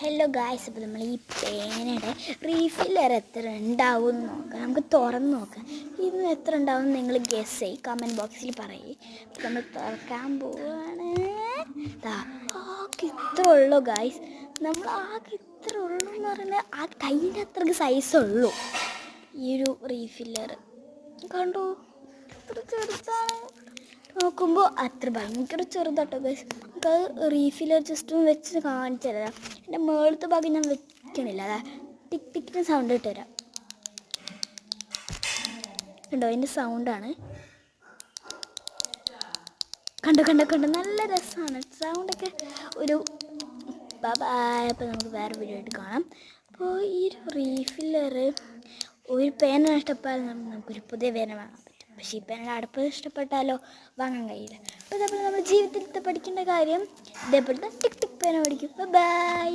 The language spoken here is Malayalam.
ഹലോ ഗായ്സ്, അപ്പോൾ നമ്മൾ ഈ പേനയുടെ റീഫില്ലർ എത്ര ഉണ്ടാവും എന്ന് നോക്കാം. നമുക്ക് തുറന്ന് നോക്കാം. ഇന്ന് എത്ര ഉണ്ടാവും നിങ്ങൾ ഗെസ് ചെയ്യും, കമൻറ്റ് ബോക്സിൽ പറയും. അപ്പോൾ നമ്മൾ തുറക്കാൻ പോവാണ്. ആകെ ഇത്ര ഉള്ളൂ ഗായ്സ്. നമ്മൾ ആകെ ഇത്ര ഉള്ളൂ എന്ന് പറഞ്ഞാൽ ആ കയ്യിൻ്റെ അത്രയ്ക്ക് സൈസുള്ളൂ ഈ ഒരു റീഫില്ലർ. കണ്ടോ, ഇത്ര ചെറുതാണ്. നോക്കുമ്പോൾ അത്ര ഭയങ്കര ചെറുതാട്ടോ ഗൈസ്. നമുക്കത് റീഫില്ലർ ജസ്റ്റ് ഒന്ന് വെച്ച് കാണിച്ചു തരാം. എൻ്റെ മുകളിലത്തെ ഭാഗം ഞാൻ വെക്കണില്ല. അതാ ടിക് ടിക്കിന് സൗണ്ട് ഇട്ട് തരാം. കണ്ടോ, അതിൻ്റെ സൗണ്ടാണ്. കണ്ടോ നല്ല രസമാണ് സൗണ്ടൊക്കെ. ഒരു ബൈ. അപ്പോൾ നമുക്ക് വേറെ വീഡിയോ ആയിട്ട് കാണാം. അപ്പോൾ ഈ ഒരു റീഫില്ലർ ഒരു പേന നഷ്ടപ്പെട്ടാൽ നമുക്കൊരു പുതിയ പേന വാങ്ങാൻ പറ്റും. പക്ഷേ ഈ പേനയുടെ അടുപ്പ് ഇഷ്ടപ്പെട്ടാലോ വാങ്ങാൻ കഴിയില്ല. അപ്പോൾ ഇതേപോലെ നമ്മുടെ ജീവിതത്തിൽ പഠിക്കേണ്ട കാര്യം ഇതേപോലത്തെ ടിക് ടിക് പേന പഠിക്കും. ബൈ.